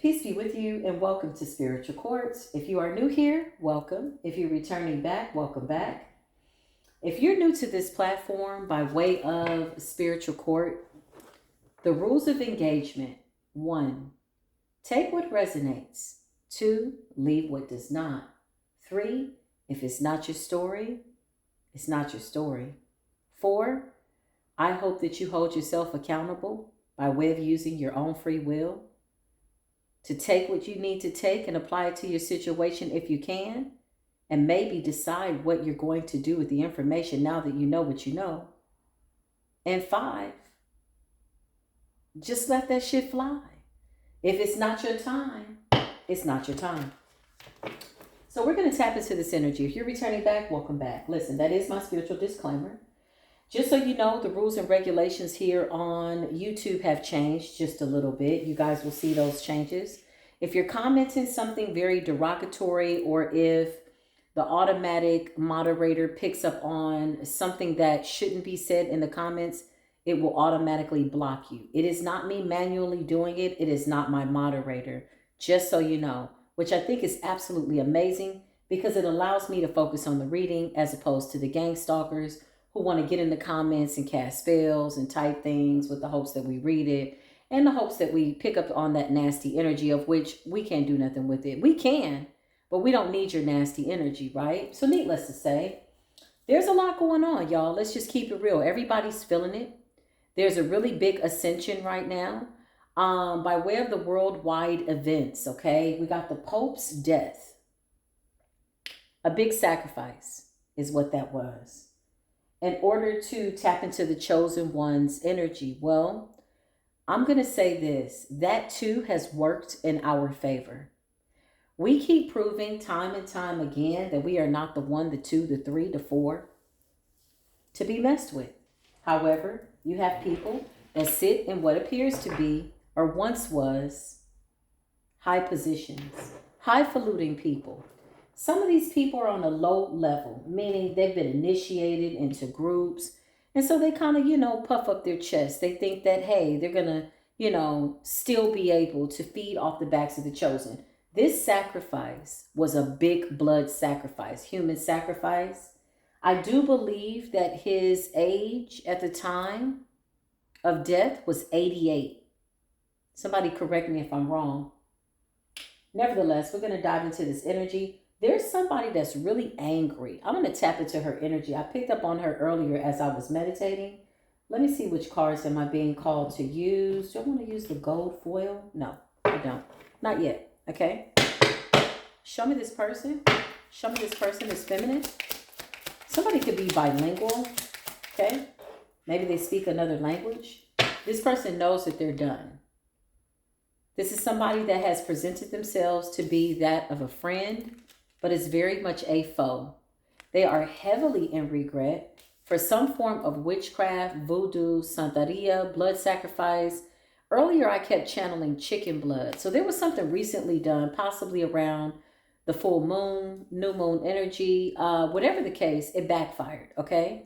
Peace be with you and welcome to Spiritual Quartz. If you are new here, welcome. If you're returning back, welcome back. If you're new to this platform by way of Spiritual Court, the rules of engagement: 1. Take what resonates. 2. Leave what does not. 3. If it's not your story, it's not your story. 4. I hope that you hold yourself accountable by way of using your own free will to take what you need to take and apply it to your situation if you can, and maybe decide what you're going to do with the information now that you know what you know. And 5, just let that shit fly. If it's not your time, it's not your time. So we're going to tap into this energy. If you're returning back, welcome back. Listen, that is my spiritual disclaimer. Just so you know, the rules and regulations here on YouTube have changed just a little bit. You guys will see those changes. If you're commenting something very derogatory, or if the automatic moderator picks up on something that shouldn't be said in the comments, it will automatically block you. It is not me manually doing it. It is not my moderator, just so you know, which I think is absolutely amazing because it allows me to focus on the reading as opposed to the gang stalkers who want to get in the comments and cast spells and type things with the hopes that we read it and the hopes that we pick up on that nasty energy, of which we can't do nothing with it. We can, but we don't need your nasty energy, right? So needless to say, there's a lot going on, y'all. Let's just keep it real. Everybody's feeling it. There's a really big ascension right now by way of the worldwide events, okay? We got the Pope's death. A big sacrifice is what that was, in order to tap into the chosen one's energy. Well, I'm going to say this, that too has worked in our favor. We keep proving time and time again that we are not the 1, the 2, the 3, the 4 to be messed with. However, you have people that sit in what appears to be, or once was, high positions, highfalutin people. Some of these people are on a low level, meaning they've been initiated into groups. And so they kind of, puff up their chest. They think that, hey, they're going to, still be able to feed off the backs of the chosen. This sacrifice was a big blood sacrifice, human sacrifice. I do believe that his age at the time of death was 88. Somebody correct me if I'm wrong. Nevertheless, we're going to dive into this energy. There's somebody that's really angry. I'm going to tap into her energy. I picked up on her earlier as I was meditating. Let me see which cards am I being called to use. Do I want to use the gold foil? No, I don't. Not yet. Okay. Show me this person. Show me this person is feminine. Somebody could be bilingual. Okay. Maybe they speak another language. This person knows that they're done. This is somebody that has presented themselves to be that of a friend, but is very much a foe. They are heavily in regret for some form of witchcraft, voodoo, santeria, blood sacrifice. Earlier, I kept channeling chicken blood. So there was something recently done, possibly around the full moon, new moon energy, whatever the case, it backfired, okay?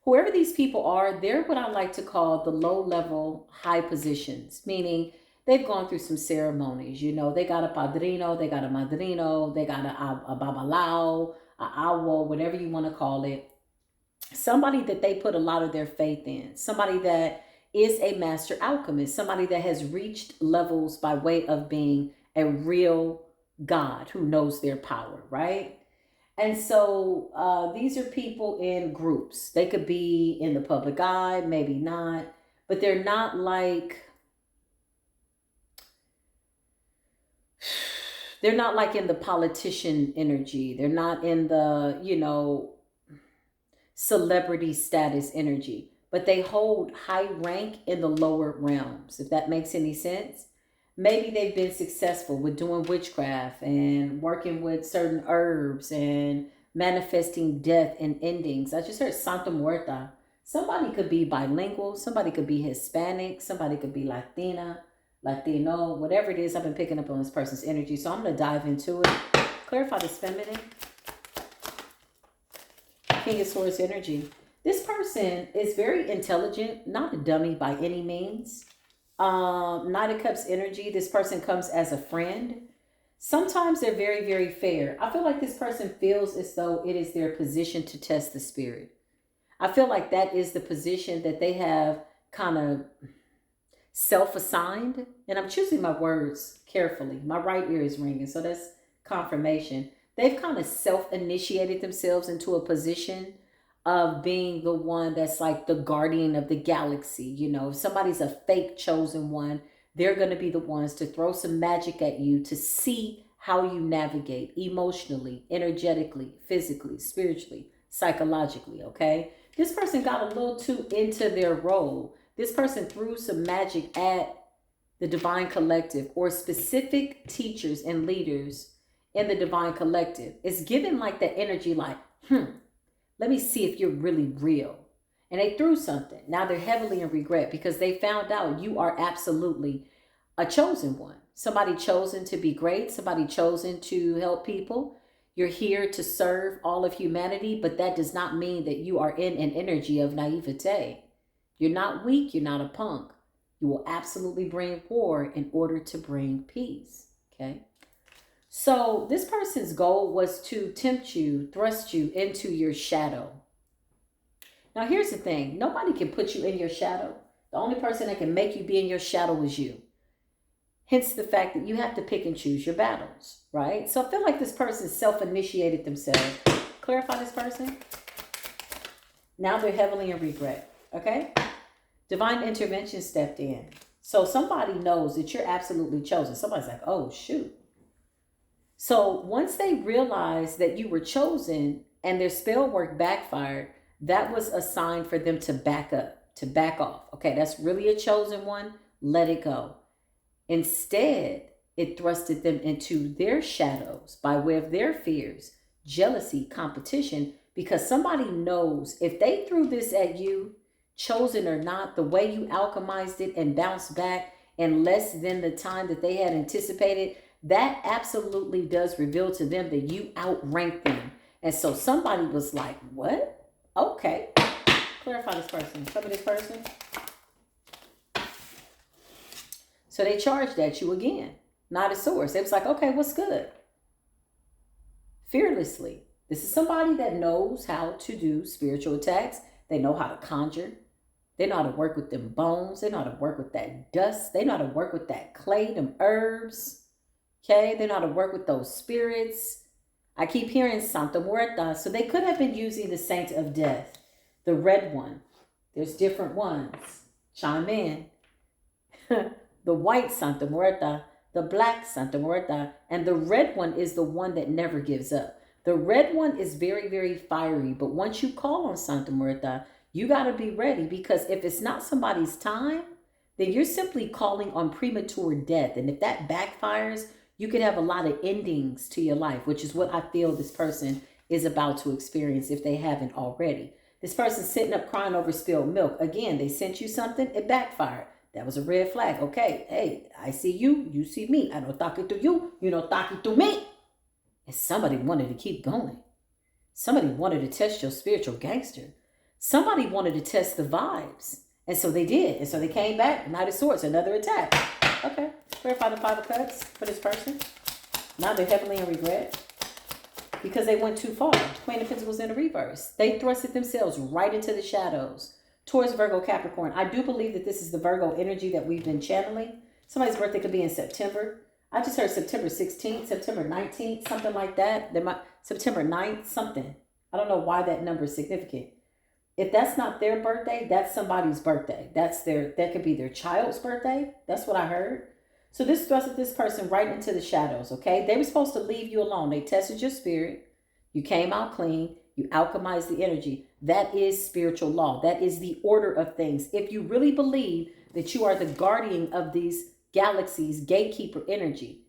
Whoever these people are, they're what I like to call the low-level high positions, meaning they've gone through some ceremonies. They got a padrino, they got a madrino, they got a babalao, a awo, whatever you want to call it. Somebody that they put a lot of their faith in. Somebody that is a master alchemist. Somebody that has reached levels by way of being a real God who knows their power, right? And so these are people in groups. They could be in the public eye, maybe not, but they're not like... They're not like in the politician energy. They're not in the, celebrity status energy. But they hold high rank in the lower realms, if that makes any sense. Maybe they've been successful with doing witchcraft and working with certain herbs and manifesting death and endings. I just heard Santa Muerta. Somebody could be bilingual. Somebody could be Hispanic. Somebody could be Latina. Latino, whatever it is. I've been picking up on this person's energy, so I'm going to dive into it. Clarify this feminine. King of Swords energy. This person is very intelligent, not a dummy by any means. Knight of Cups energy, this person comes as a friend. Sometimes they're very, very fair. I feel like this person feels as though it is their position to test the spirit. I feel like that is the position that they have kind of self-assigned. And I'm choosing my words carefully. My right ear is ringing, so that's confirmation. They've kind of self-initiated themselves into a position of being the one that's like the guardian of the galaxy. You know, if somebody's a fake chosen one, they're going to be the ones to throw some magic at you to see how you navigate emotionally, energetically, physically, spiritually, psychologically, okay? This person got a little too into their role. This person threw some magic at the divine collective or specific teachers and leaders in the divine collective. It's given like the energy like, let me see if you're really real. And they threw something. Now they're heavily in regret because they found out you are absolutely a chosen one. Somebody chosen to be great. Somebody chosen to help people. You're here to serve all of humanity, but that does not mean that you are in an energy of naivete. You're not weak. You're not a punk. You will absolutely bring war in order to bring peace. Okay. So this person's goal was to tempt you, thrust you into your shadow. Now, here's the thing. Nobody can put you in your shadow. The only person that can make you be in your shadow is you. Hence the fact that you have to pick and choose your battles, right? So I feel like this person self-initiated themselves. Clarify this person. Now they're heavily in regret, okay? Divine intervention stepped in. So somebody knows that you're absolutely chosen. Somebody's like, oh, shoot. So once they realized that you were chosen and their spell work backfired, that was a sign for them to back up, to back off. Okay, that's really a chosen one. Let it go. Instead, it thrusted them into their shadows by way of their fears, jealousy, competition, because somebody knows if they threw this at you, chosen or not, the way you alchemized it and bounced back in less than the time that they had anticipated, that absolutely does reveal to them that you outranked them. And so somebody was like, what? Okay. Clarify this person. Show me this person. So they charged at you again. Not a source. It was like, okay, what's good? Fearlessly. This is somebody that knows how to do spiritual attacks. They know how to conjure. They know how to work with them bones. They know how to work with that dust. They know how to work with that clay, them herbs. Okay, they know how to work with those spirits. I keep hearing Santa Muerta. So they could have been using the Saint of Death, the red one. There's different ones. Chime in. The white Santa Muerta, the black Santa Muerta, and the red one is the one that never gives up. The red one is very, very fiery, but once you call on Santa Muerta, you got to be ready, because if it's not somebody's time, then you're simply calling on premature death. And if that backfires, you could have a lot of endings to your life, which is what I feel this person is about to experience if they haven't already. This person's sitting up crying over spilled milk. Again, they sent you something, it backfired. That was a red flag. Okay, hey, I see you, you see me. I don't talk it to you, you don't talk it to me. And somebody wanted to keep going. Somebody wanted to test your spiritual gangster. Somebody wanted to test the vibes. And so they did. And so they came back. Knight of Swords, another attack. Okay, clarify the Five of Cups for this person. Now they're heavily in regret because they went too far. Queen of Pentacles in the reverse. They thrusted themselves right into the shadows. Taurus, Virgo, Capricorn. I do believe that this is the Virgo energy that we've been channeling. Somebody's birthday could be in September. I just heard September 16th, September 19th, something like that. September 9th, something. I don't know why that number is significant. If that's not their birthday, that's somebody's birthday. That could be their child's birthday. That's what I heard. So this thrusted this person right into the shadows, okay? They were supposed to leave you alone. They tested your spirit. You came out clean. You alchemized the energy. That is spiritual law. That is the order of things. If you really believe that you are the guardian of these galaxies, gatekeeper energy,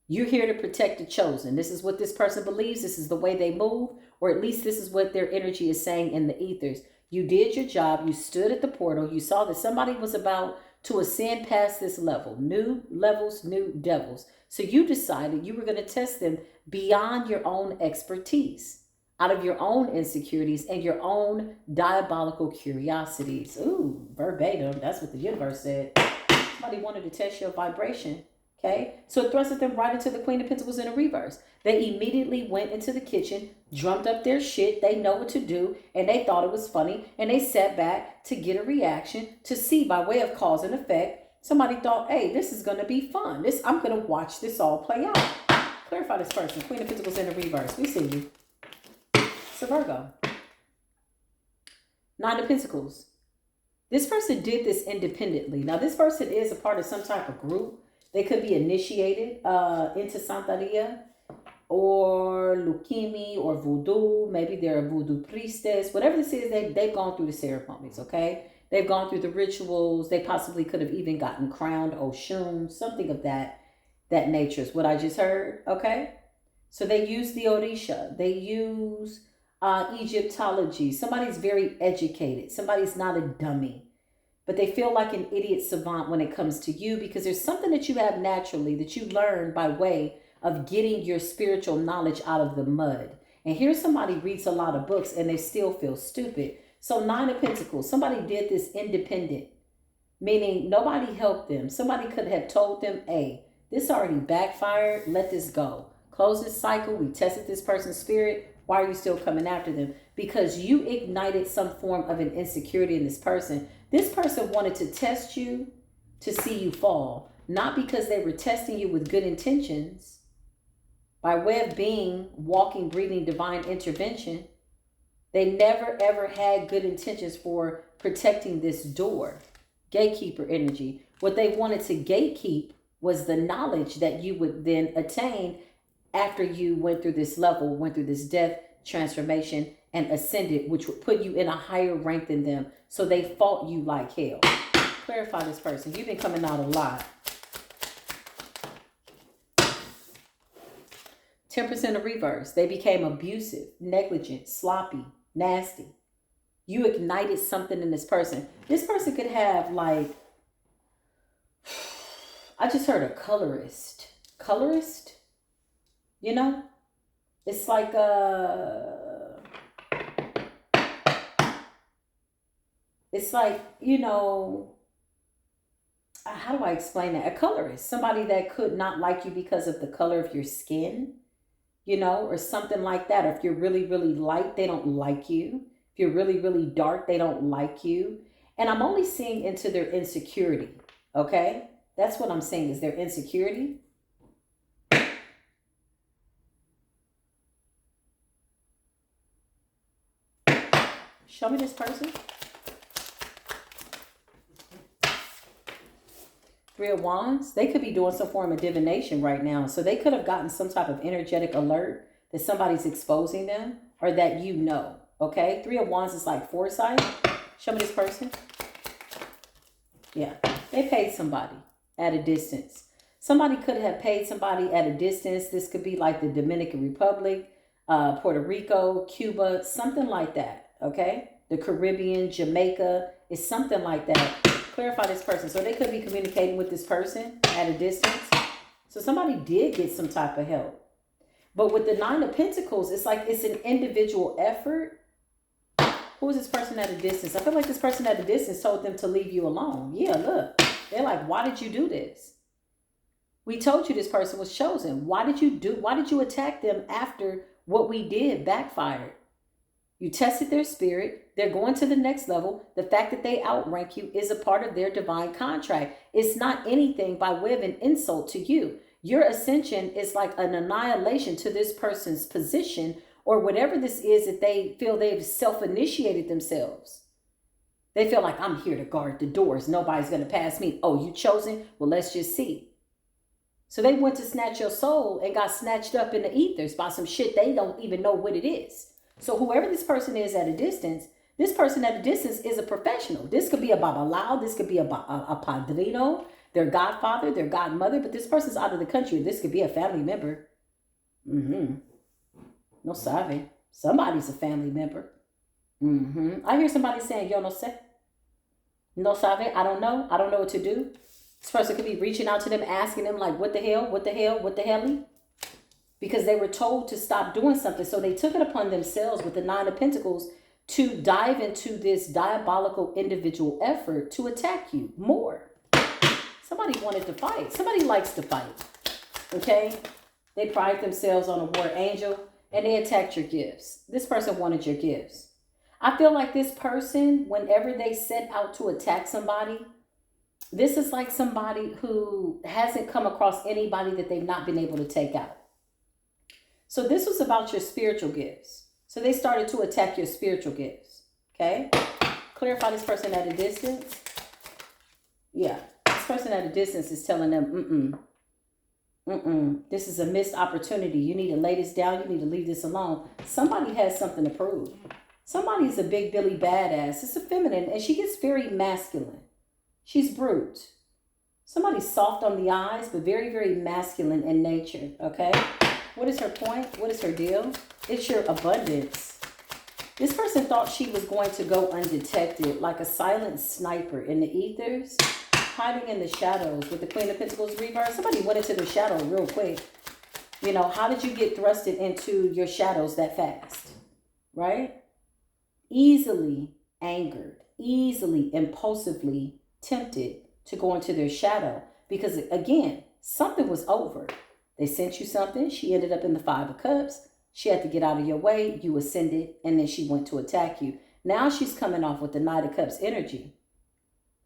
you're here to protect the chosen. This is what this person believes. This is the way they move, or at least this is what their energy is saying in the ethers. You did your job. You stood at the portal. You saw that somebody was about to ascend past this level. New levels, new devils. So you decided you were going to test them beyond your own expertise, out of your own insecurities and your own diabolical curiosities. Ooh, verbatim. That's what the universe said. Somebody wanted to test your vibration. Okay, so it thrusted them right into the Queen of Pentacles in a reverse. They immediately went into the kitchen, drummed up their shit. They know what to do, and they thought it was funny, and they sat back to get a reaction, to see by way of cause and effect. Somebody thought, hey, this is going to be fun. I'm going to watch this all play out. Clarify this person. Queen of Pentacles in a reverse. We see you. It's a Virgo. Nine of Pentacles. This person did this independently. Now, this person is a part of some type of group. They could be initiated into Santeria or leukemia or voodoo. Maybe they're a voodoo priestess. Whatever this is, they've gone through the ceremonies, okay? They've gone through the rituals. They possibly could have even gotten crowned Oshun, something of that nature is what I just heard, okay? So they use the Orisha. They use Egyptology. Somebody's very educated. Somebody's not a dummy. But they feel like an idiot savant when it comes to you, because there's something that you have naturally that you learn by way of getting your spiritual knowledge out of the mud. And here's somebody reads a lot of books and they still feel stupid. So Nine of Pentacles, somebody did this independent, meaning nobody helped them. Somebody could have told them, hey, this already backfired. Let this go. Close this cycle. We tested this person's spirit. Why are you still coming after them? Because you ignited some form of an insecurity in this person. This person wanted to test you to see you fall, not because they were testing you with good intentions. By way of being walking, breathing divine intervention, they never ever had good intentions for protecting this door. Gatekeeper energy. What they wanted to gatekeep was the knowledge that you would then attain after you went through this level, went through this death transformation and ascended, which would put you in a higher rank than them. So they fought you like hell. Clarify this person. You've been coming out a lot. 10% of reverse. They became abusive, negligent, sloppy, nasty. You ignited something in this person. This person could have, like, I just heard a colorist. Colorist? You know? It's like it's like, you know, how do I explain that? A colorist, somebody that could not like you because of the color of your skin, you know, or something like that. Or if you're really, really light, they don't like you. If you're really, really dark, they don't like you. And I'm only seeing into their insecurity, okay? That's what I'm saying, is their insecurity. Show me this person. Three of Wands. They could be doing some form of divination right now. So they could have gotten some type of energetic alert that somebody's exposing them, or that you know. Okay. Three of Wands is like foresight. Show me this person. Yeah. They paid somebody at a distance. Somebody could have paid somebody at a distance. This could be like the Dominican Republic, Puerto Rico, Cuba, something like that. Okay, the Caribbean, Jamaica, is something like that. Clarify this person. So they could be communicating with this person at a distance. So somebody did get some type of help. But with the Nine of Pentacles, it's like it's an individual effort. Who is this person at a distance? I feel like this person at a distance told them to leave you alone. Yeah, look. They're like, why did you do this? We told you this person was chosen. Why did you attack them after what we did backfired? You tested their spirit. They're going to the next level. The fact that they outrank you is a part of their divine contract. It's not anything by way of an insult to you. Your ascension is like an annihilation to this person's position, or whatever this is that they feel they've self-initiated themselves. They feel like, I'm here to guard the doors. Nobody's going to pass me. Oh, you chosen? Well, let's just see. So they went to snatch your soul and got snatched up in the ethers by some shit they don't even know what it is. So whoever this person is at a distance, this person at a distance is a professional. This could be a babalao. This could be a padrino, their godfather, their godmother. But this person's out of the country. This could be a family member. No sabe. Somebody's a family member. I hear somebody saying, yo no sé. No sabe. I don't know. I don't know what to do. This person could be reaching out to them, asking them like, what the hell? What the hell? What the hell? Because they were told to stop doing something. So they took it upon themselves with the Nine of Pentacles to dive into this diabolical individual effort to attack you more. Somebody wanted to fight. Somebody likes to fight. Okay? They pride themselves on a war angel and they attacked your gifts. This person wanted your gifts. I feel like this person, whenever they set out to attack somebody, this is like somebody who hasn't come across anybody that they've not been able to take out. So this was about your spiritual gifts. So they started to attack your spiritual gifts. Okay? Clarify this person at a distance. Yeah. This person at a distance is telling them, this is a missed opportunity. You need to lay this down. You need to leave this alone. Somebody has something to prove. Somebody's a big Billy badass. It's a feminine and she gets very masculine. She's brute. Somebody's soft on the eyes, but very, very masculine in nature. Okay? What is her point? What is her deal? It's your abundance. This person thought she was going to go undetected like a silent sniper in the ethers, hiding in the shadows with the Queen of Pentacles reverse. Somebody went into the shadow real quick. You know, how did you get thrusted into your shadows that fast? Right? Easily angered, easily, impulsively tempted to go into their shadow. Because again, something was over. They sent you something. She ended up in the Five of Cups. She had to get out of your way. You ascended and then she went to attack you. Now she's coming off with the Knight of Cups energy.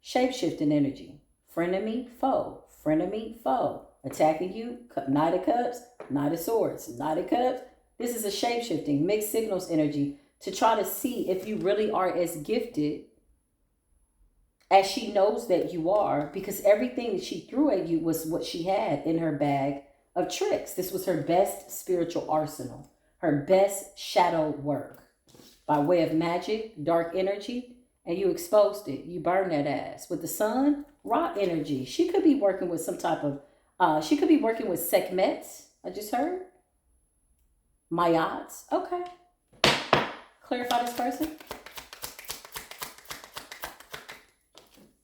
Shape-shifting energy. Frenemy, foe. Frenemy, foe. Attacking you. Knight of Cups. Knight of Swords. Knight of Cups. This is a shape-shifting, mixed signals energy to try to see if you really are as gifted as she knows that you are, because everything that she threw at you was what she had in her bag of tricks. This was her best spiritual arsenal, her best shadow work by way of magic, dark energy, and you exposed it. You burned that ass. With the sun, raw energy. She could be working with some type of, she could be working with Sekhmet, I just heard. Mayats. Okay. Clarify this person.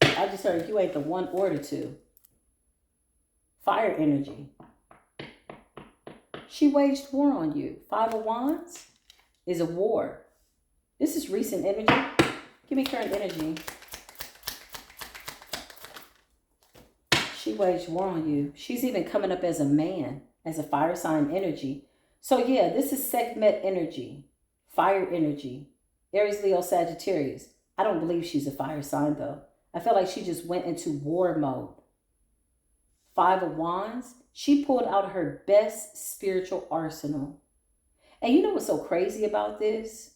I just heard you ain't the one or the two. Fire energy. She waged war on you. Five of Wands is a war. This is recent energy. Give me current energy. She waged war on you. She's even coming up as a man, as a fire sign energy. So yeah, this is Sekhmet energy. Fire energy. Aries, Leo, Sagittarius. I don't believe she's a fire sign though. I feel like she just went into war mode. Five of Wands. She pulled out her best spiritual arsenal. And you know what's so crazy about this?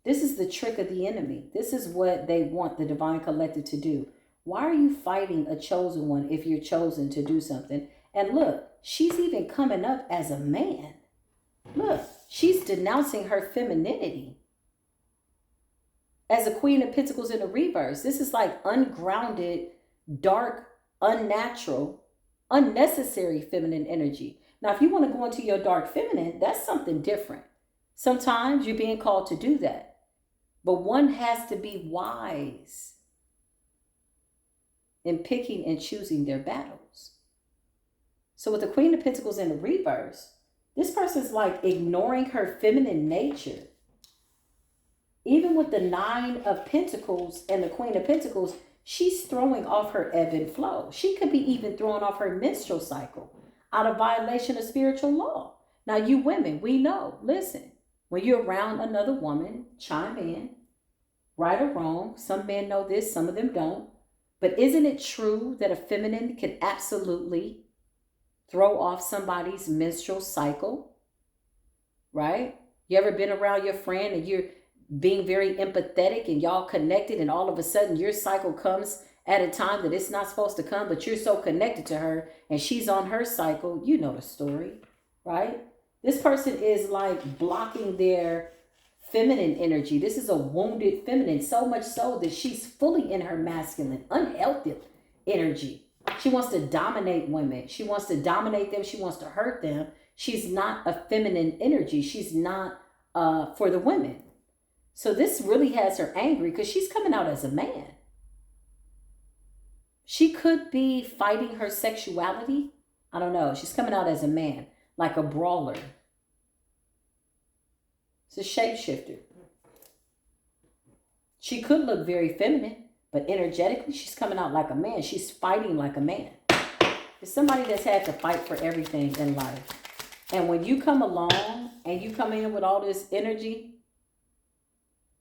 This is the trick of the enemy. This is what they want the divine collective to do. Why are you fighting a chosen one if you're chosen to do something? And look, she's even coming up as a man. Look, she's denouncing her femininity. As a Queen of Pentacles in the reverse, this is like ungrounded, dark, unnatural, unnecessary feminine energy. Now, if you want to go into your dark feminine, that's something different. Sometimes you're being called to do that. But one has to be wise in picking and choosing their battles. So with the Queen of Pentacles in the reverse, this person's like ignoring her feminine nature. Even with the Nine of Pentacles and the Queen of Pentacles, she's throwing off her ebb and flow. She could be even throwing off her menstrual cycle out of violation of spiritual law. Now, you women, we know, listen, when you're around another woman, chime in, right or wrong. Some men know this, some of them don't. But isn't it true that a feminine can absolutely throw off somebody's menstrual cycle? Right? You ever been around your friend and you're being very empathetic and y'all connected and all of a sudden your cycle comes at a time that it's not supposed to come, but you're so connected to her and she's on her cycle? You know the story, right? This person is like blocking their feminine energy. This is a wounded feminine, so much so that she's fully in her masculine, unhealthy energy. She wants to dominate women. She wants to dominate them. She wants to hurt them. She's not a feminine energy. She's not for the women. So this really has her angry because she's coming out as a man. She could be fighting her sexuality. I don't know. She's coming out as a man, like a brawler. It's a shapeshifter. She could look very feminine, but energetically, she's coming out like a man. She's fighting like a man. It's somebody that's had to fight for everything in life. And when you come along and you come in with all this energy,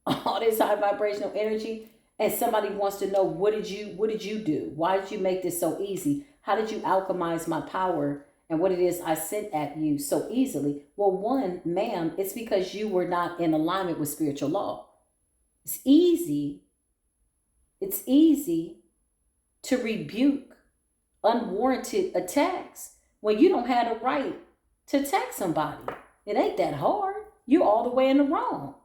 all this high vibrational energy, and somebody wants to know, what did you do? Why did you make this so easy? How did you alchemize my power and what it is I sent at you so easily? Well, one, ma'am, it's because you were not in alignment with spiritual law. It's easy to rebuke unwarranted attacks when you don't have the right to attack somebody. It ain't that hard. You all the way in the wrong.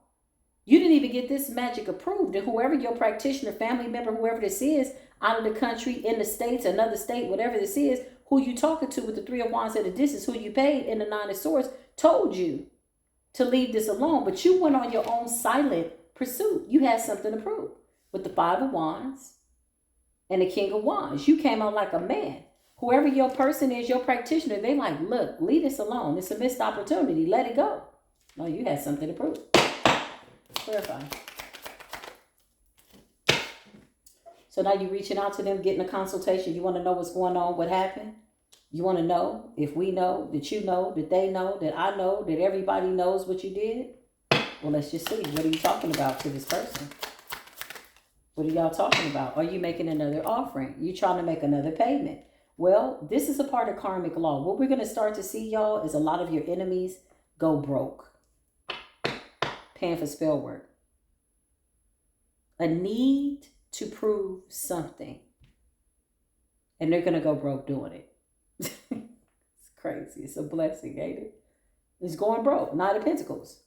You didn't even get this magic approved. And whoever your practitioner, family member, whoever this is, out of the country, in the States, another state, whatever this is, who you talking to with the Three of Wands at a distance, who you paid in the Nine of Swords, told you to leave this alone. But you went on your own silent pursuit. You had something to prove. With the Five of Wands and the King of Wands, you came out like a man. Whoever your person is, your practitioner, they like, look, leave this alone. It's a missed opportunity. Let it go. No, you had something to prove. Clarify. So now you're reaching out to them, getting a consultation. You want to know what's going on, what happened. You want to know if we know, that you know, that they know, that I know, that everybody knows what you did. Well, let's just see. What are you talking about to this person? What are y'all talking about? Are you making another offering? You trying to make another payment? Well, this is a part of karmic law. What we're going to start to see, y'all, is a lot of your enemies go broke. Paying for spell work. A need to prove something. And they're going to go broke doing it. It's crazy. It's a blessing, ain't it? It's going broke. Knight of Pentacles.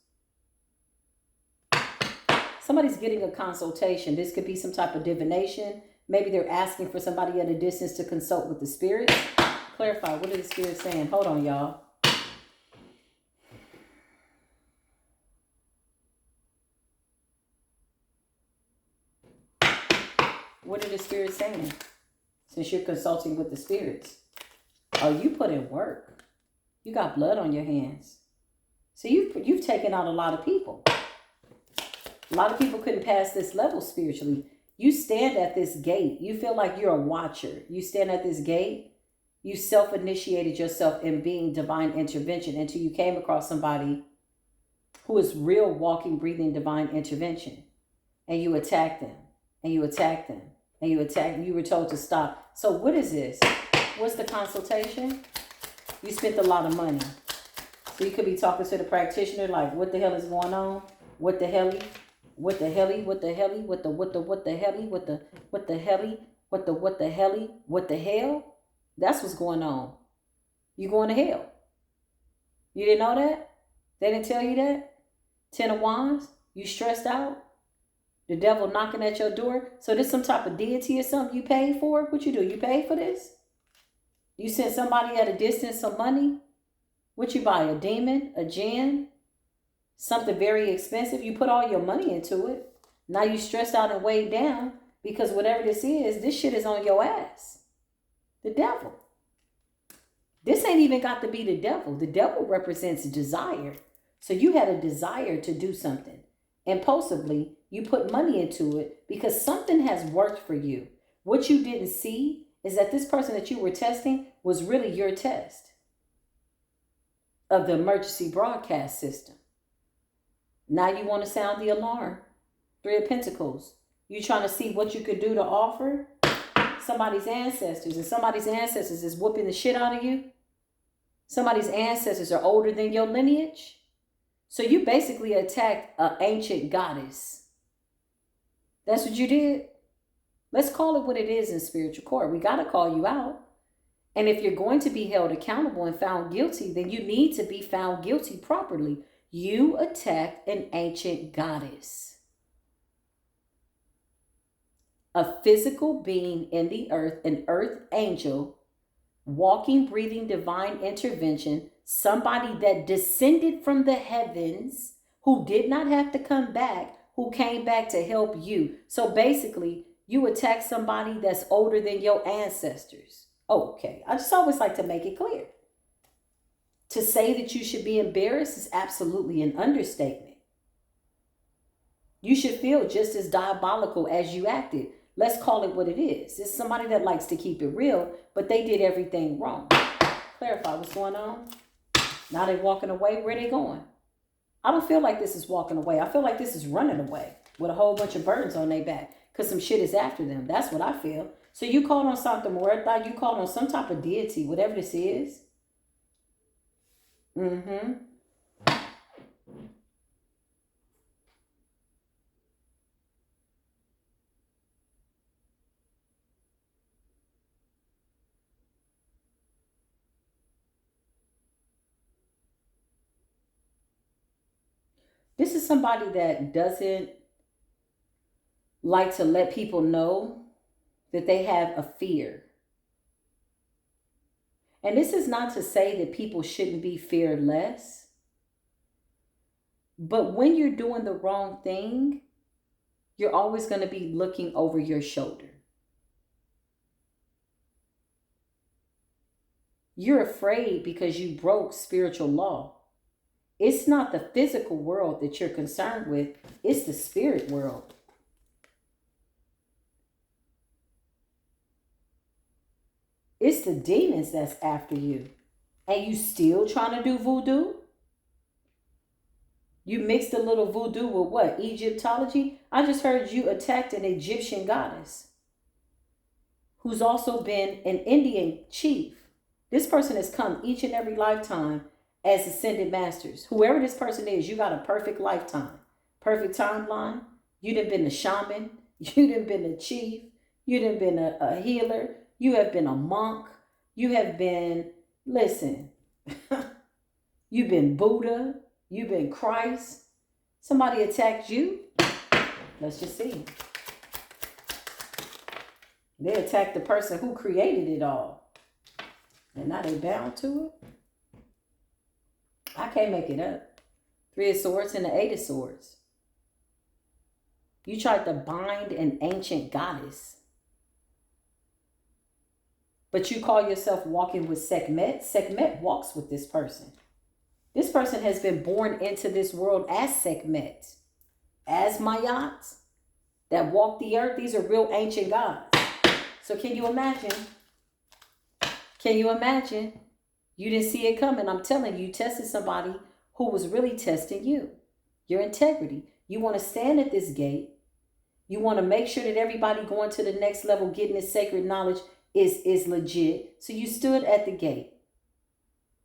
Somebody's getting a consultation. This could be some type of divination. Maybe they're asking for somebody at a distance to consult with the spirits. Clarify. What are the spirits saying? Hold on, y'all. What are the spirits saying? Since you're consulting with the spirits. Oh, you put in work. You got blood on your hands. So you've taken out a lot of people. A lot of people couldn't pass this level spiritually. You stand at this gate. You feel like you're a watcher. You stand at this gate. You self-initiated yourself in being divine intervention until you came across somebody who is real walking, breathing divine intervention. And you attacked them. And you attacked them. And you attacked them. You were told to stop. So what is this? What's the consultation? You spent a lot of money. So you could be talking to the practitioner like, what the hell is going on? What the hell? What the helly, what the helly, what the helly, what the helly, what the helly, what the hell? That's what's going on. You going to hell. You didn't know that? They didn't tell you that? 10 of Wands, you stressed out? The devil knocking at your door? So this some type of deity or something you paid for? What you do? You paid for this? You sent somebody at a distance some money? What you buy? A demon? A jinn? Something very expensive. You put all your money into it. Now you stressed out and weighed down because whatever this shit is on your ass. The devil. This ain't even got to be the devil. The devil represents desire. So you had a desire to do something. Impulsively, you put money into it because something has worked for you. What you didn't see is that this person that you were testing was really your test of the emergency broadcast system. Now you want to sound the alarm. Three of Pentacles. You trying to see what you could do to offer somebody's ancestors. And somebody's ancestors is whooping the shit out of you. Somebody's ancestors are older than your lineage. So you basically attacked an ancient goddess. That's what you did. Let's call it what it is in spiritual court. We got to call you out. And if you're going to be held accountable and found guilty, then you need to be found guilty properly. You attacked an ancient goddess. A physical being in the earth, an earth angel, walking, breathing divine intervention, somebody that descended from the heavens, who did not have to come back, who came back to help you. So basically, you attack somebody that's older than your ancestors. Okay, I just always like to make it clear. To say that you should be embarrassed is absolutely an understatement. You should feel just as diabolical as you acted. Let's call it what it is. It's somebody that likes to keep it real, but they did everything wrong. Clarify what's going on. Now they're walking away. Where are they going? I don't feel like this is walking away. I feel like this is running away with a whole bunch of burdens on their back because some shit is after them. That's what I feel. So you called on Santa Muerta. You called on some type of deity, whatever this is. Mm-hmm. This is somebody that doesn't like to let people know that they have a fear. And this is not to say that people shouldn't be fearless. But when you're doing the wrong thing, you're always going to be looking over your shoulder. You're afraid because you broke spiritual law. It's not the physical world that you're concerned with. It's the spirit world. It's the demons that's after you. And you still trying to do voodoo? You mixed a little voodoo with what? Egyptology? I just heard you attacked an Egyptian goddess who's also been an Indian chief. This person has come each and every lifetime as ascended masters. Whoever this person is, you got a perfect lifetime, perfect timeline. You done been a shaman. You done been a chief. You done been a healer. You have been a monk. You have been, listen, you've been Buddha. You've been Christ. Somebody attacked you. Let's just see. They attacked the person who created it all. And now they bound to it. I can't make it up. 3 of Swords and the 8 of Swords. You tried to bind an ancient goddess. But you call yourself walking with Sekhmet. Sekhmet walks with this person. This person has been born into this world as Sekhmet, as Mayats that walk the earth. These are real ancient gods. So can you imagine? Can you imagine? You didn't see it coming. I'm telling you, you tested somebody who was really testing you. Your integrity. You want to stand at this gate. You want to make sure that everybody going to the next level, getting this sacred knowledge is legit. So you stood at the gate.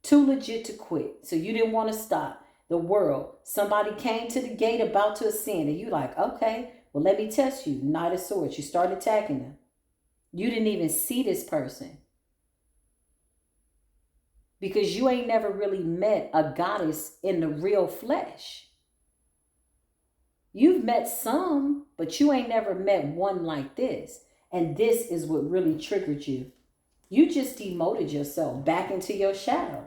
Too legit to quit. So you didn't want to stop the world. Somebody came to the gate about to ascend. And you like, okay, well, let me test you. Knight of Swords. You start attacking them. You didn't even see this person. Because you ain't never really met a goddess in the real flesh. You've met some, but you ain't never met one like this. And this is what really triggered you. You just demoted yourself back into your shadow.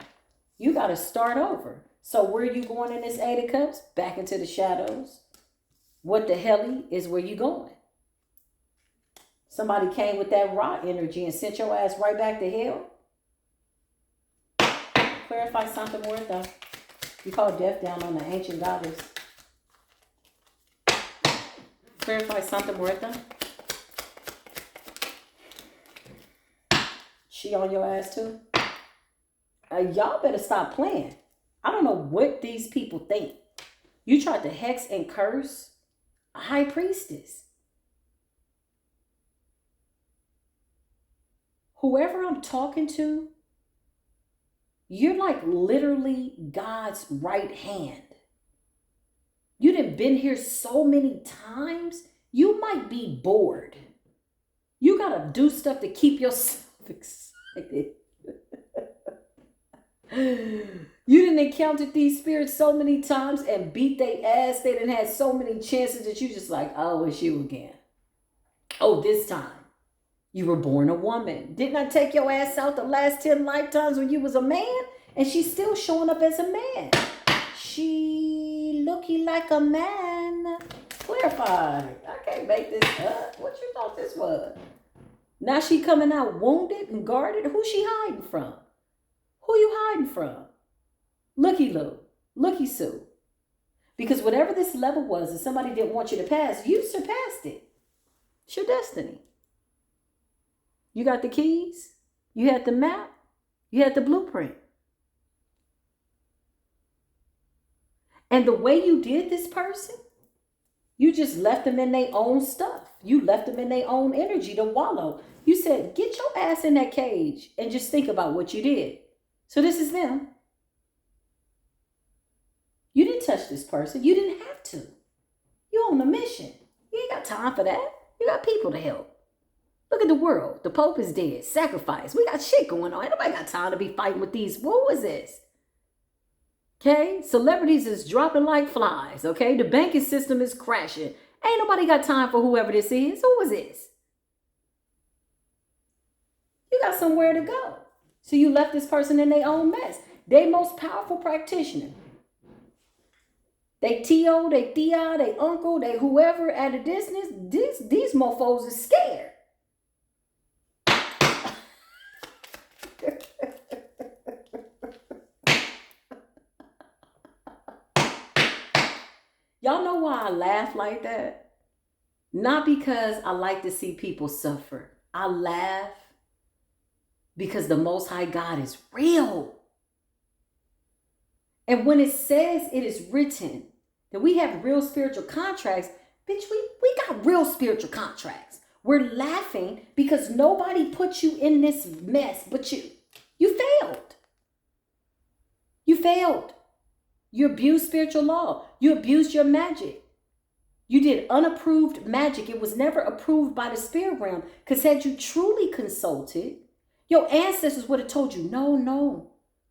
You got to start over. So where are you going in this 8 of Cups? Back into the shadows. What the hell is where you going? Somebody came with that raw energy and sent your ass right back to hell. Clarify Santa Muerta. You call death down on the ancient goddess. Clarify Santa Muerta. She on your ass too? Y'all better stop playing. I don't know what these people think. You tried to hex and curse a high priestess. Whoever I'm talking to, you're like literally God's right hand. You done been here so many times, you might be bored. You got to do stuff to keep yourself excited. You didn't encounter these spirits so many times and beat their ass. They done had so many chances that you just like, oh, it's you again. Oh, this time you were born a woman. Didn't I take your ass out the last 10 lifetimes when you was a man? And she's still showing up as a man. She looking like a man. Clarify. I can't make this up. What you thought this was? Now she coming out wounded and guarded. Who she hiding from? Who you hiding from? Looky Lou. Looky Sue. Because whatever this level was, if somebody didn't want you to pass, you surpassed it. It's your destiny. You got the keys. You had the map. You had the blueprint. And the way you did this person, you just left them in their own stuff. You left them in their own energy to wallow. You said, get your ass in that cage and just think about what you did. So this is them. You didn't touch this person. You didn't have to. You're on a mission. You ain't got time for that. You got people to help. Look at the world. The Pope is dead. Sacrifice. We got shit going on. Ain't nobody got time to be fighting with these. What was this? Okay? Celebrities is dropping like flies. Okay? The banking system is crashing. Ain't nobody got time for whoever this is. Who is this? You got somewhere to go. So you left this person in their own mess. They most powerful practitioner. They T.O., they Thea, they uncle, they whoever at a distance. These mofos is scared. Y'all know why I laugh like that? Not because I like to see people suffer. I laugh because the Most High God is real. And when it says it is written that we have real spiritual contracts, bitch, we got real spiritual contracts. We're laughing because nobody put you in this mess but you. You failed. You failed. You abused spiritual law. You abused your magic. You did unapproved magic. It was never approved by the spirit realm. Because had you truly consulted, your ancestors would have told you, no,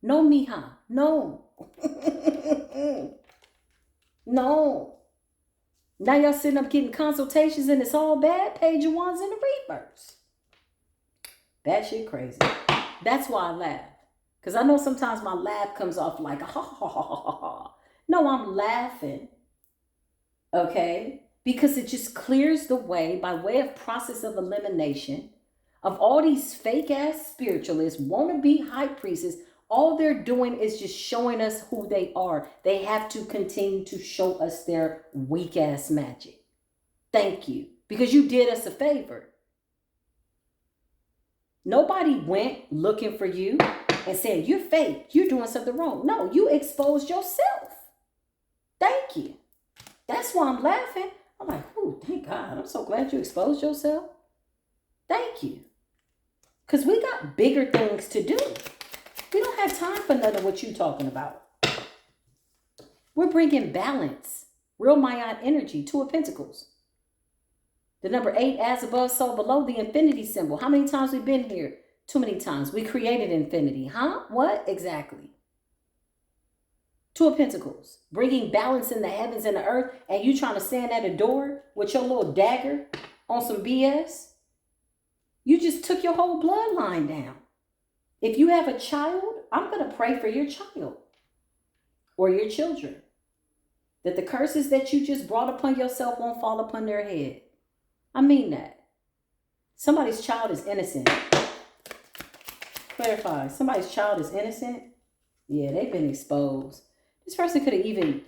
mija, no. No. Now y'all sitting up getting consultations and it's all bad. Page your ones in the reverse. That shit crazy. That's why I laugh. Because I know sometimes my laugh comes off like, ha, ha, ha, ha, ha. No, I'm laughing. Okay? Because it just clears the way by way of process of elimination of all these fake ass spiritualists, wannabe high priests. All they're doing is just showing us who they are. They have to continue to show us their weak ass magic. Thank you. Because you did us a favor. Nobody went looking for you and said, you're fake. You're doing something wrong. No, you exposed yourself. Thank you. That's why I'm laughing. I'm like, oh, thank God. I'm so glad you exposed yourself. Thank you. Because we got bigger things to do. We don't have time for none of what you're talking about. We're bringing balance. Real Mayan energy. Two of Pentacles. The number 8, as above, so below, the infinity symbol. How many times we've been here? Too many times. We created infinity. Huh? What? Exactly. Two of Pentacles. Bringing balance in the heavens and the earth. And you trying to stand at a door with your little dagger on some BS? You just took your whole bloodline down. If you have a child, I'm going to pray for your child or your children. That the curses that you just brought upon yourself won't fall upon their head. I mean that. Somebody's child is innocent. Clarify. Somebody's child is innocent. Yeah, they've been exposed. This person could have even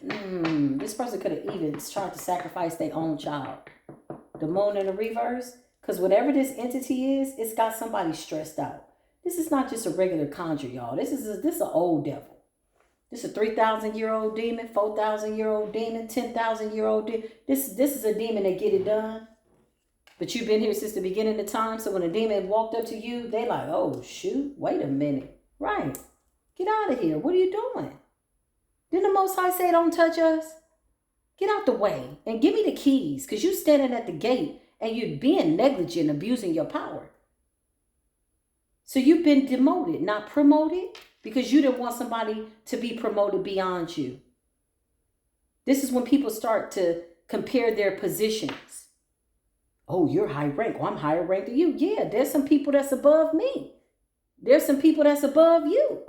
tried to sacrifice their own child. The moon in the reverse. Because whatever this entity is, it's got somebody stressed out. This is not just a regular conjure, y'all. This is an old devil. This is a 3,000-year-old demon, 4,000-year-old demon, 10,000-year-old demon. This is a demon that get it done. But you've been here since the beginning of time. So when a demon walked up to you, they like, oh, shoot, wait a minute. Right. Get out of here. What are you doing? Didn't the Most High say don't touch us? Get out the way and give me the keys because you standing at the gate and you're being negligent, abusing your power. So you've been demoted, not promoted, because you didn't want somebody to be promoted beyond you. This is when people start to compare their positions. Oh, you're high rank. Oh, I'm higher rank than you. Yeah, there's some people that's above me. There's some people that's above you.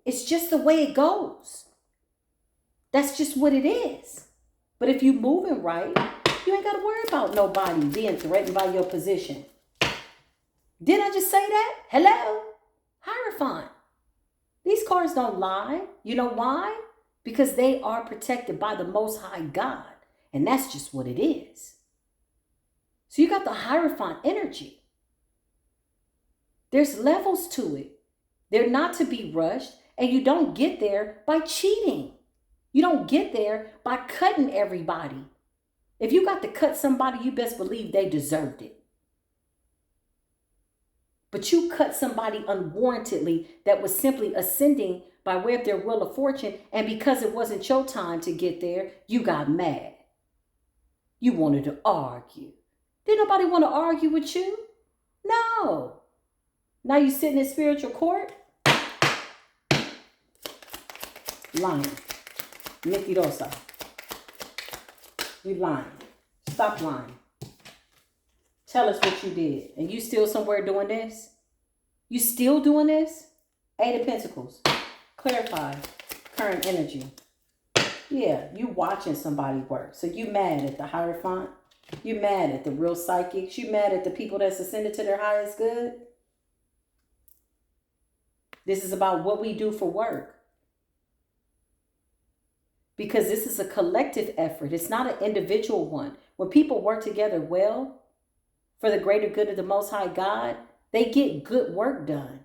It's just the way it goes. That's just what it is. But if you're moving right, you ain't got to worry about nobody being threatened by your position. Did I just say that? Hello? Hierophant. These cards don't lie. You know why? Because they are protected by the Most High God. And that's just what it is. So you got the Hierophant energy. There's levels to it. They're not to be rushed, and you don't get there by cheating. You don't get there by cutting everybody. If you got to cut somebody, you best believe they deserved it. But you cut somebody unwarrantedly that was simply ascending by way of their will of fortune, and because it wasn't your time to get there, you got mad. You wanted to argue. Did nobody want to argue with you? No. Now you sitting in spiritual court? Lying. Mentirosa. You lying. Stop lying. Tell us what you did. And you still somewhere doing this? You still doing this? Eight of Pentacles. Clarify. Current energy. Yeah, you watching somebody work. So you mad at the Hierophant? You mad at the real psychics? You mad at the people that's ascended to their highest good? This is about what we do for work. Because this is a collective effort. It's not an individual one. When people work together well for the greater good of the Most High God, they get good work done.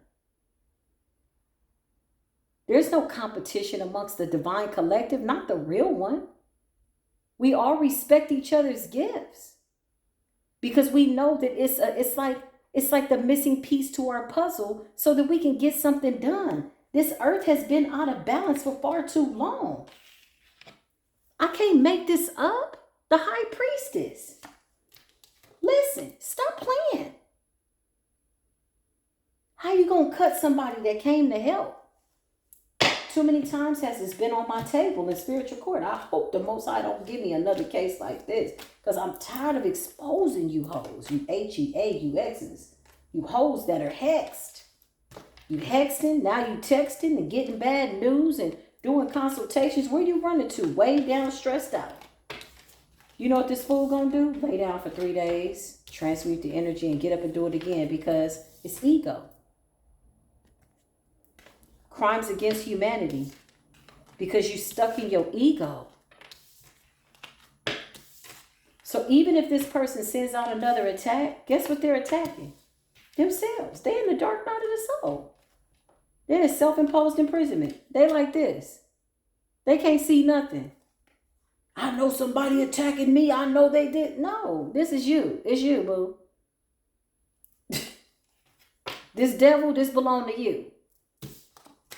There's no competition amongst the divine collective, not the real one. We all respect each other's gifts because we know that it's like the missing piece to our puzzle so that we can get something done. This earth has been out of balance for far too long. I can't make this up. The High Priestess. Listen, stop playing. How you gonna cut somebody that came to help? Too many times has this been on my table in spiritual court. I hope the Most High don't give me another case like this because I'm tired of exposing you hoes, you HEAUXs, you hoes that are hexed. You hexing, now you texting and getting bad news and doing consultations. Where you running to? Way down, stressed out. You know what this fool gonna do? Lay down for 3 days, transmute the energy, and get up and do it again because it's ego. Crimes against humanity because you stuck in your ego. So even if this person sends out another attack, guess what they're attacking? Themselves. They're in the dark night of the soul. They're in self-imposed imprisonment. They like this. They can't see nothing. I know somebody attacking me. I know they did. No, this is you. It's you, boo. This devil, this belong to you.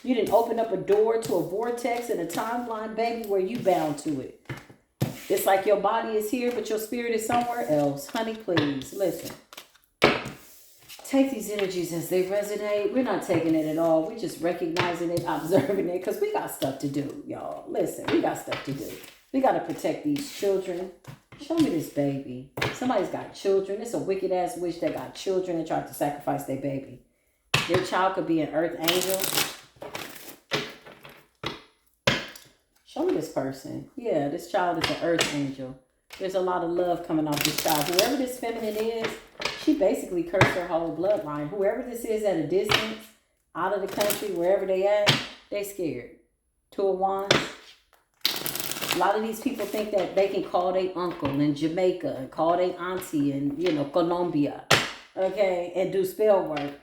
You didn't open up a door to a vortex and a timeline, baby, where you bound to it. It's like your body is here, but your spirit is somewhere else. Honey, please, listen. Take these energies as they resonate. We're not taking it at all. We're just recognizing it, observing it, because we got stuff to do, y'all. Listen, we got stuff to do. We got to protect these children. Show me this baby. Somebody's got children. It's a wicked-ass witch that got children and tried to sacrifice their baby. Their child could be an earth angel. Show me this person. Yeah, this child is an earth angel. There's a lot of love coming off this child. Whoever this feminine is, she basically cursed her whole bloodline. Whoever this is at a distance, out of the country, wherever they at, they scared. Two of Wands. A lot of these people think that they can call their uncle in Jamaica and call their auntie in, Colombia, okay, and do spell work.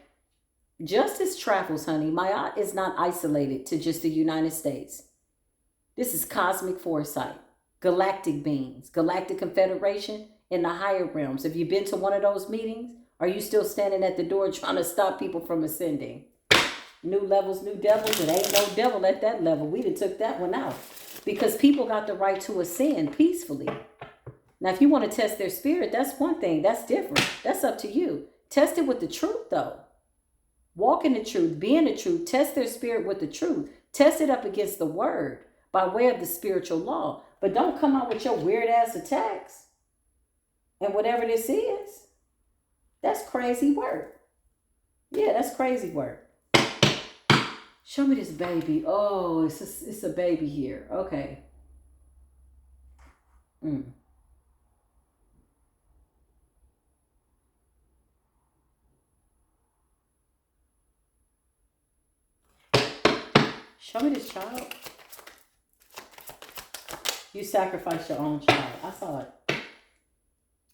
Justice travels, honey. Maya is not isolated to just the United States. This is cosmic foresight, galactic beings, galactic confederation in the higher realms. Have you been to one of those meetings? Are you still standing at the door trying to stop people from ascending? New levels, new devils. It ain't no devil at that level. We done took that one out because people got the right to ascend peacefully. Now, if you want to test their spirit, that's one thing. That's different. That's up to you. Test it with the truth, though. Walk in the truth, be in the truth. Test their spirit with the truth. Test it up against the word by way of the spiritual law. But don't come out with your weird-ass attacks. And whatever this is, that's crazy work. Yeah, that's crazy work. Show me this baby. Oh, it's a baby here. Okay. Show me this child. You sacrificed your own child. I saw it.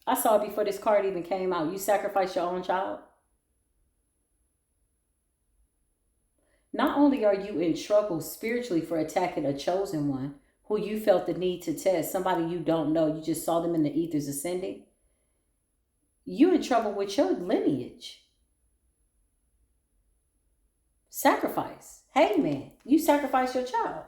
I saw it before this card even came out. You sacrifice your own child. Not only are you in trouble spiritually for attacking a chosen one who you felt the need to test, somebody you don't know, you just saw them in the ethers ascending, you in trouble with your lineage. Sacrifice. Hey man, you sacrifice your child.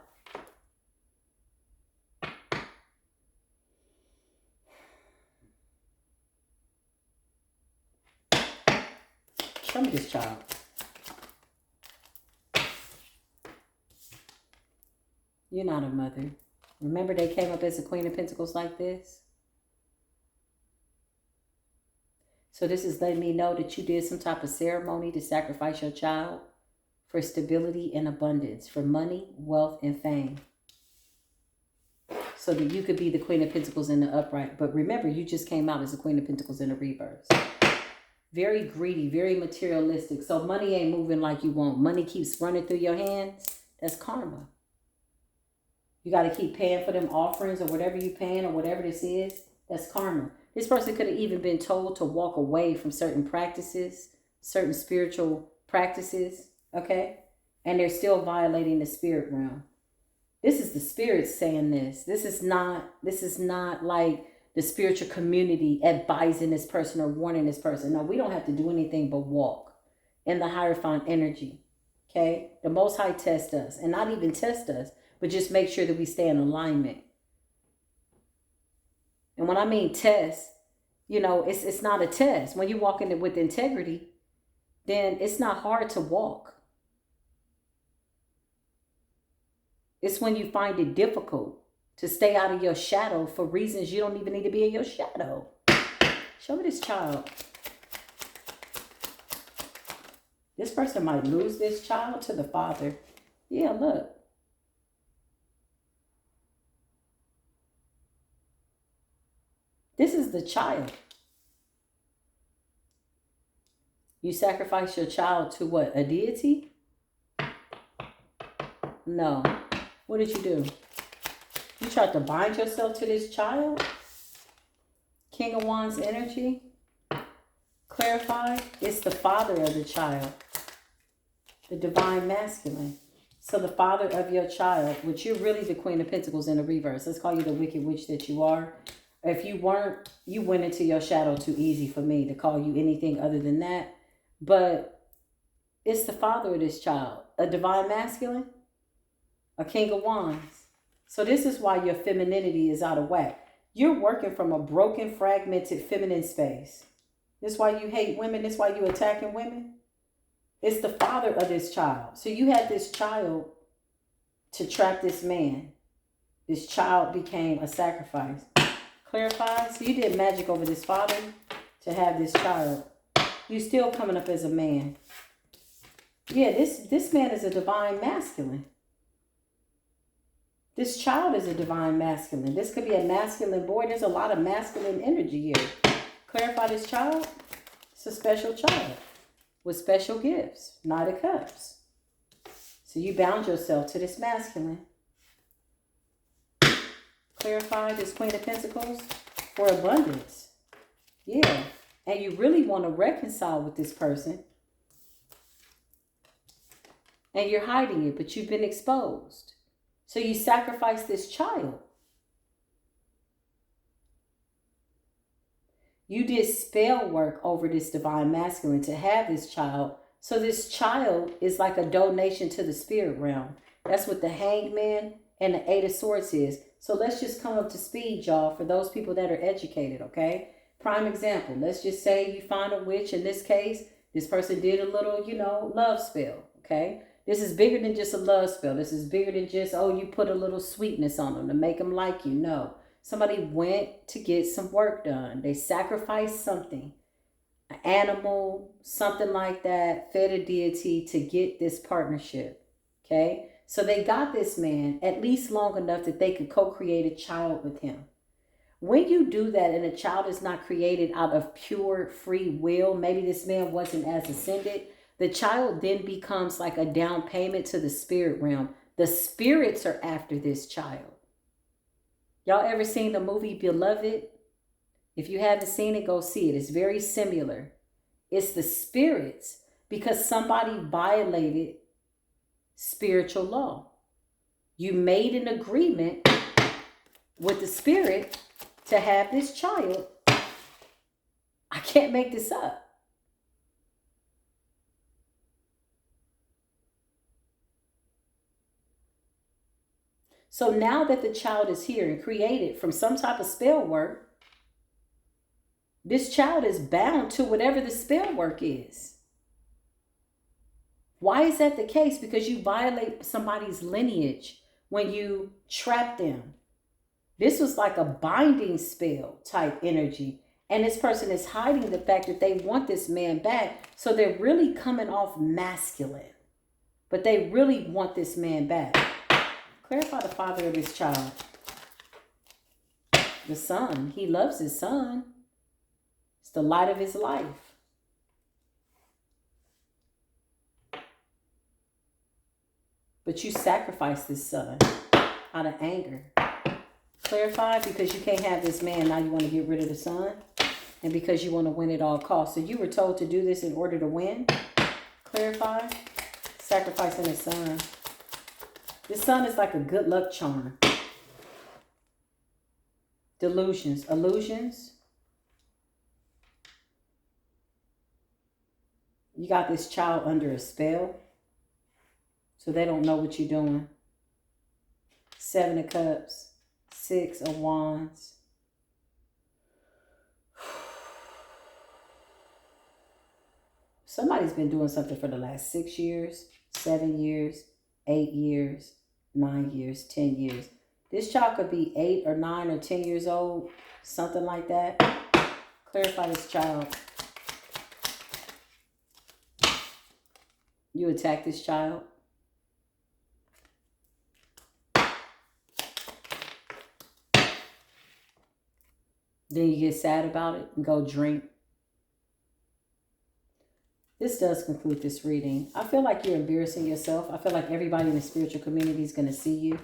Show me this child. You're not a mother. Remember they came up as a Queen of Pentacles like this? So this is letting me know that you did some type of ceremony to sacrifice your child for stability and abundance, for money, wealth, and fame. So that you could be the Queen of Pentacles in the upright. But remember, you just came out as a Queen of Pentacles in the reverse. Very greedy, very materialistic. So money ain't moving like you want. Money keeps running through your hands. That's karma. You got to keep paying for them offerings or whatever you're paying or whatever this is. That's karma. This person could have even been told to walk away from certain practices, certain spiritual practices, okay? And they're still violating the spirit realm. This is the spirit saying this. This is not like the spiritual community advising this person or warning this person. No, we don't have to do anything but walk in the Hierophant energy, okay? The Most High test us, and not even test us, but just make sure that we stay in alignment. And when I mean test, you know, it's not a test. When you walk in it with integrity, then it's not hard to walk. It's when you find it difficult to stay out of your shadow for reasons you don't even need to be in your shadow. Show me this child. This person might lose this child to the father. Yeah, look. This is the child. You sacrifice your child to what? A deity? No. What did you do? You tried to bind yourself to this child? King of Wands energy. Clarify. It's the father of the child. The divine masculine. So the father of your child, which you're really the Queen of Pentacles in the reverse. Let's call you the wicked witch that you are. If you weren't, you went into your shadow too easy for me to call you anything other than that. But it's the father of this child. A divine masculine. A King of Wands. So this is why your femininity is out of whack. You're working from a broken, fragmented feminine space. This is why you hate women. This is why you attacking women. It's the father of this child. So you had this child to trap this man. This child became a sacrifice. Clarify. So you did magic over this father to have this child. You still coming up as a man. Yeah, this man is a divine masculine. This child is a divine masculine. This could be a masculine boy. There's a lot of masculine energy here. Clarify this child. It's a special child with special gifts. Knight of Cups. So you bound yourself to this masculine. Clarify this Queen of Pentacles for abundance. Yeah. And you really want to reconcile with this person. And you're hiding it, but you've been exposed. So you sacrifice this child. You did spell work over this divine masculine to have this child. So this child is like a donation to the spirit realm. That's what the Hangman and the Eight of Swords is. So let's just come up to speed, y'all, for those people that are educated, okay? Prime example. Let's just say you find a witch. In this case, this person did a little, love spell, okay? This is bigger than just a love spell. This is bigger than just, you put a little sweetness on them to make them like you. No. Somebody went to get some work done. They sacrificed something, an animal, something like that, fed a deity to get this partnership, okay? So they got this man at least long enough that they could co-create a child with him. When you do that and a child is not created out of pure free will, maybe this man wasn't as ascended, the child then becomes like a down payment to the spirit realm. The spirits are after this child. Y'all ever seen the movie Beloved? If you haven't seen it, go see it. It's very similar. It's the spirits because somebody violated spiritual law. You made an agreement with the spirit to have this child. I can't make this up. So now that the child is here and created from some type of spell work, this child is bound to whatever the spell work is. Why is that the case? Because you violate somebody's lineage when you trap them. This was like a binding spell type energy. And this person is hiding the fact that they want this man back. So they're really coming off masculine. But they really want this man back. Clarify the father of this child. The son. He loves his son. It's the light of his life. But you sacrifice this son out of anger. Clarify, because you can't have this man. Now you want to get rid of the son. And because you want to win at all costs. So you were told to do this in order to win. Clarify. Sacrificing his son. This son is like a good luck charm. Delusions. Illusions. You got this child under a spell. So they don't know what you're doing. 7 of Cups. 6 of Wands. Somebody's been doing something for the last 6 years, 7 years, 8 years, 9 years, 10 years. This child could be 8 or 9 or 10 years old, something like that. Clarify this child. You attack this child. Then you get sad about it and go drink. This does conclude this reading. I feel like you're embarrassing yourself. I feel like everybody in the spiritual community is going to see you.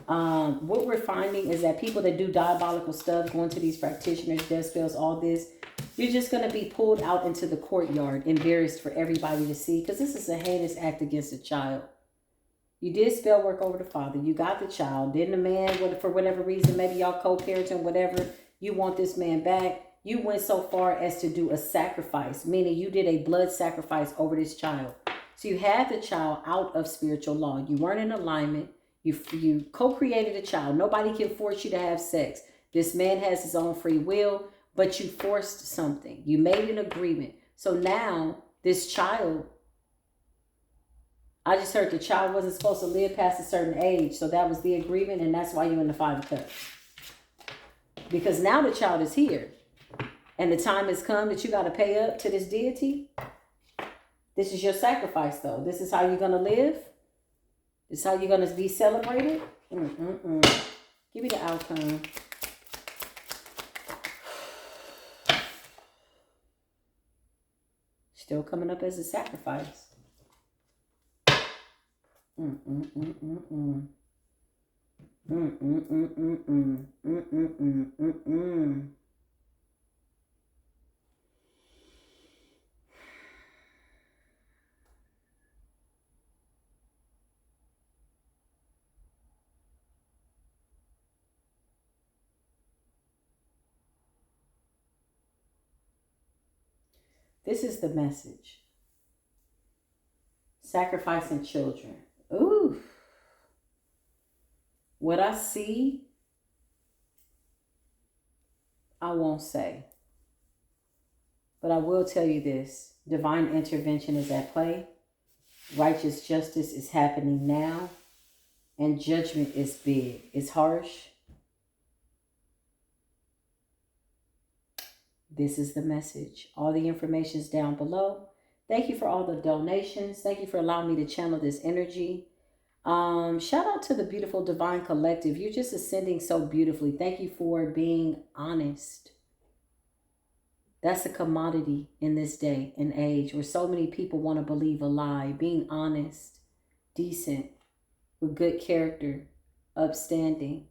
What we're finding is that people that do diabolical stuff, going to these practitioners, death spells, all this, you're just going to be pulled out into the courtyard, embarrassed for everybody to see, because this is a heinous act against a child. You did spell work over the father. You got the child. Then the man, for whatever reason, maybe y'all co-parenting, whatever, you want this man back. You went so far as to do a sacrifice, meaning you did a blood sacrifice over this child. So you had the child out of spiritual law. You weren't in alignment. You co-created a child. Nobody can force you to have sex. This man has his own free will, but you forced something. You made an agreement. So now this child, I just heard the child wasn't supposed to live past a certain age. So that was the agreement, and that's why you're in the 5 of Cups. Because now the child is here. And the time has come that you got to pay up to this deity. This is your sacrifice, though. This is how you're going to live. This is how you're going to be celebrated. Give me the outcome. Still coming up as a sacrifice. This is the message. Sacrificing children. Ooh. What I see, I won't say. But I will tell you this. Divine intervention is at play. Righteous justice is happening now. And judgment is big. It's harsh. This is the message. All the information is down below. Thank you for all the donations. Thank you for allowing me to channel this energy. Shout out to the beautiful Divine Collective. You're just ascending so beautifully. Thank you for being honest. That's a commodity in this day and age where so many people want to believe a lie. Being honest, decent, with good character, upstanding.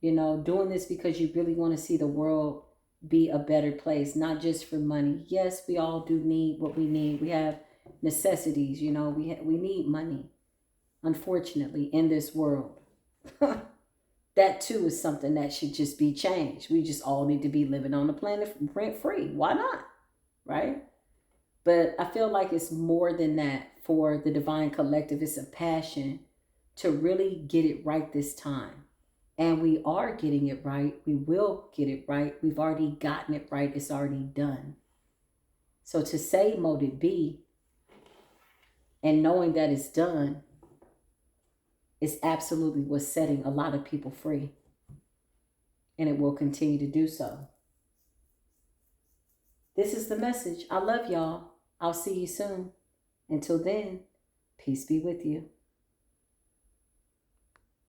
You know, doing this because you really want to see the world be a better place, not just for money. Yes, we all do need what we need. We have necessities, you know, we need money, unfortunately, in this world. That too is something that should just be changed. We just all need to be living on the planet rent free. Why not? Right? But I feel like it's more than that for the divine collective. It's a passion to really get it right this time. And we are getting it right. We will get it right. We've already gotten it right. It's already done. So to say, mote it be, and knowing that it's done, is absolutely what's setting a lot of people free. And it will continue to do so. This is the message. I love y'all. I'll see you soon. Until then, peace be with you.